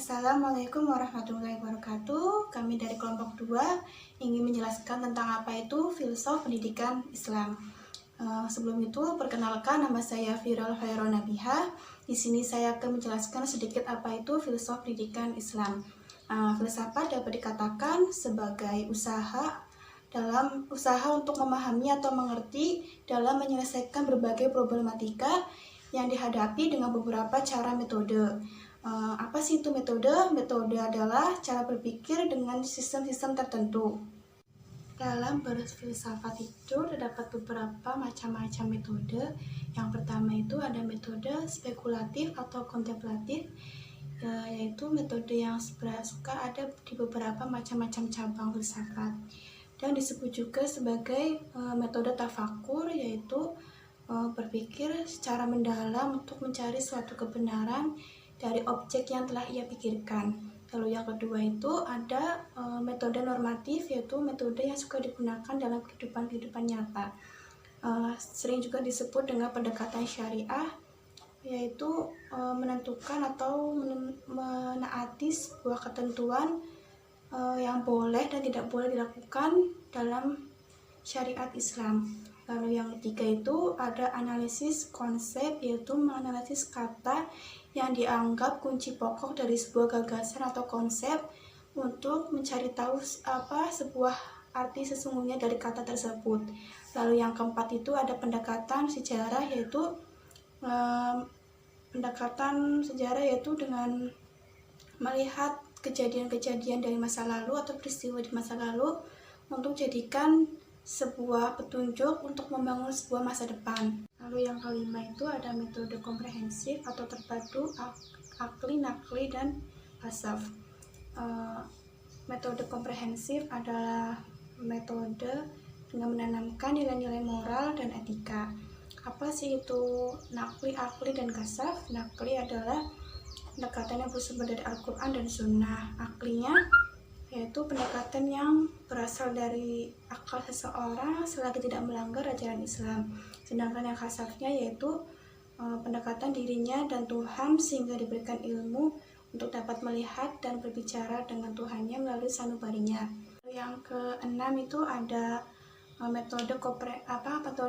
Assalamualaikum warahmatullahi wabarakatuh. Kami dari kelompok 2 ingin menjelaskan tentang apa itu filsuf pendidikan Islam. Sebelum itu, perkenalkan, nama saya Viral Khairul Nabiha. Di sini saya akan menjelaskan sedikit apa itu filsuf pendidikan Islam. Filsafat dapat dikatakan sebagai usaha untuk memahami atau mengerti dalam menyelesaikan berbagai problematika yang dihadapi dengan beberapa cara metode. Apa sih itu metode? Metode adalah cara berpikir dengan sistem-sistem tertentu. Dalam berfilsafat itu terdapat beberapa macam-macam metode. Yang pertama itu ada metode spekulatif atau kontemplatif, yaitu metode yang suka ada di beberapa macam-macam cabang filsafat. Dan disebut juga sebagai metode tafakur, yaitu berpikir secara mendalam untuk mencari suatu kebenaran dari objek yang telah ia pikirkan. Lalu yang kedua itu ada metode normatif, yaitu metode yang suka digunakan dalam kehidupan nyata. Sering juga disebut dengan pendekatan syariah, yaitu menentukan atau menaati sebuah ketentuan yang boleh dan tidak boleh dilakukan dalam syariat Islam. Lalu yang ketiga itu ada analisis konsep, yaitu menganalisis kata yang dianggap kunci pokok dari sebuah gagasan atau konsep untuk mencari tahu apa sebuah arti sesungguhnya dari kata tersebut. Lalu yang keempat itu ada pendekatan sejarah, yaitu dengan melihat kejadian-kejadian dari masa lalu atau peristiwa di masa lalu untuk jadikan sebuah petunjuk untuk membangun sebuah masa depan. Lalu yang kelima itu ada metode komprehensif atau terpadu akli, nakli, dan falsaf. Metode komprehensif adalah metode dengan menanamkan nilai-nilai moral dan etika. Apa sih itu nakli, akli, dan kasaf? Nakli adalah pendekatan yang bersumber dari Al-Quran dan Sunnah. Aklinya yaitu pendekatan yang berasal dari akal seseorang selagi tidak melanggar ajaran Islam. Sedangkan yang kasafnya yaitu pendekatan dirinya dan Tuhan sehingga diberikan ilmu untuk dapat melihat dan berbicara dengan Tuhannya melalui sanubarinya. Yang keenam itu ada metode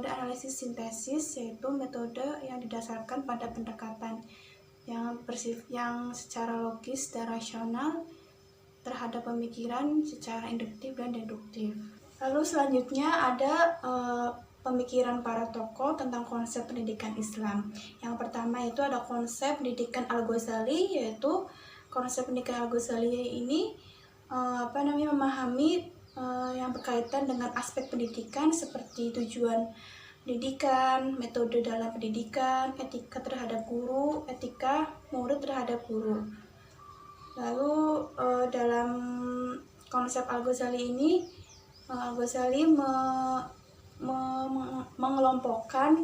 analisis sintesis, yaitu metode yang didasarkan pada pendekatan yang secara logis dan rasional terhadap pemikiran secara induktif dan deduktif. Lalu selanjutnya ada pemikiran para tokoh tentang konsep pendidikan Islam. Yang pertama itu ada konsep pendidikan Al-Ghazali, yaitu konsep pendidikan Al-Ghazali ini memahami yang berkaitan dengan aspek pendidikan seperti tujuan pendidikan, metode dalam pendidikan, etika terhadap guru, etika murid terhadap guru. Lalu dalam konsep Al-Ghazali ini, Al-Ghazali mengelompokkan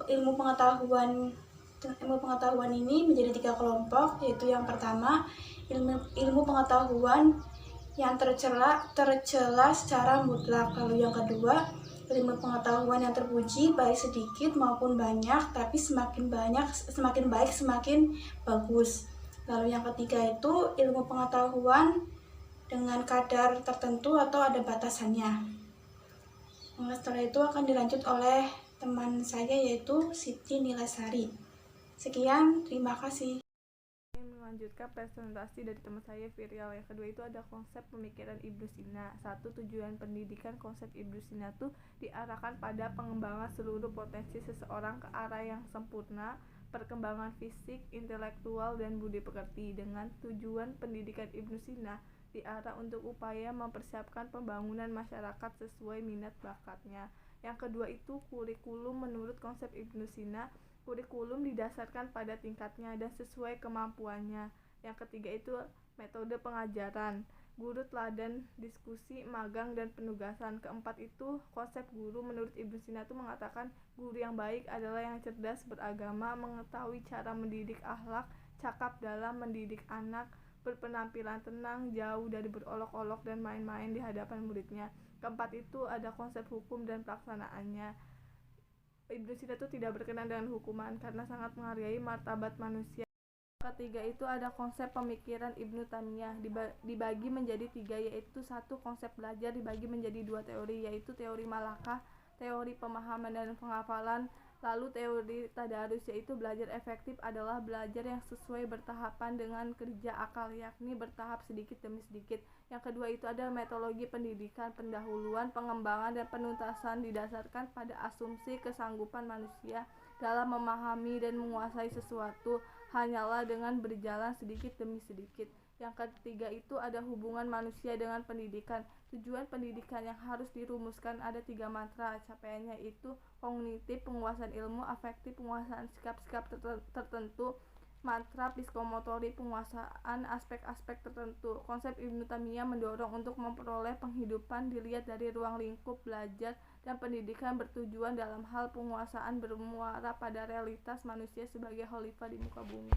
ilmu pengetahuan ini menjadi 3 kelompok, yaitu yang pertama ilmu pengetahuan yang tercela secara mutlak. Lalu yang kedua ilmu pengetahuan yang terpuji baik sedikit maupun banyak, tapi semakin baik semakin bagus. Lalu yang ketiga itu ilmu pengetahuan dengan kadar tertentu atau ada batasannya. Setelah itu akan dilanjut oleh teman saya, yaitu Siti Nilasari. Sekian, terima kasih. Melanjutkan presentasi dari teman saya Viral. Yang kedua itu ada konsep pemikiran Ibnu Sina. 1. Tujuan pendidikan. Konsep Ibnu Sina itu diarahkan pada pengembangan seluruh potensi seseorang ke arah yang sempurna, perkembangan fisik, intelektual, dan budi pekerti. Dengan tujuan pendidikan Ibnu Sina diarah untuk upaya mempersiapkan pembangunan masyarakat sesuai minat bakatnya. Yang kedua itu kurikulum. Menurut konsep Ibnu Sina, kurikulum didasarkan pada tingkatnya dan sesuai kemampuannya. Yang ketiga itu metode pengajaran, guru teladan, diskusi, magang, dan penugasan. Keempat itu konsep guru. Menurut Ibnu Sina itu mengatakan guru yang baik adalah yang cerdas beragama, mengetahui cara mendidik akhlak, cakap dalam mendidik anak, berpenampilan tenang, jauh dari berolok-olok dan main-main di hadapan muridnya. Keempat itu ada konsep hukum dan pelaksanaannya. Ibnu Sina itu tidak berkenan dengan hukuman karena sangat menghargai martabat manusia. Ketiga itu ada konsep pemikiran Ibnu Taimiyah dibagi menjadi 3, yaitu 1. Konsep belajar dibagi menjadi 2 teori, yaitu teori malakah, teori pemahaman dan penghafalan, lalu teori tadarus, yaitu belajar efektif adalah belajar yang sesuai bertahapan dengan kerja akal, yakni bertahap sedikit demi sedikit. Yang kedua itu ada metodologi pendidikan, pendahuluan, pengembangan, dan penuntasan didasarkan pada asumsi kesanggupan manusia dalam memahami dan menguasai sesuatu hanyalah dengan berjalan sedikit demi sedikit. Yang ketiga itu ada hubungan manusia dengan pendidikan. Tujuan pendidikan yang harus dirumuskan ada 3 mantra. Capaiannya itu kognitif, penguasaan ilmu, afektif, penguasaan sikap-sikap tertentu, mantra psikomotorik, penguasaan aspek-aspek tertentu. Konsep Ibnu Taimiyah mendorong untuk memperoleh penghidupan dilihat dari ruang lingkup belajar dan pendidikan bertujuan dalam hal penguasaan bermuara pada realitas manusia sebagai khalifah di muka bumi.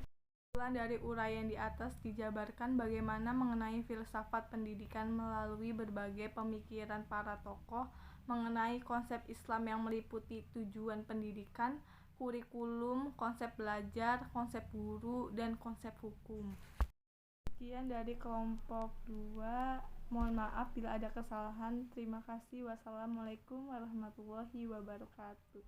Dari uraian di atas dijabarkan bagaimana mengenai filsafat pendidikan melalui berbagai pemikiran para tokoh mengenai konsep Islam yang meliputi tujuan pendidikan, kurikulum, konsep belajar, konsep guru, dan konsep hukum. Sekian dari kelompok 2. Mohon maaf bila ada kesalahan. Terima kasih. Wassalamualaikum warahmatullahi wabarakatuh.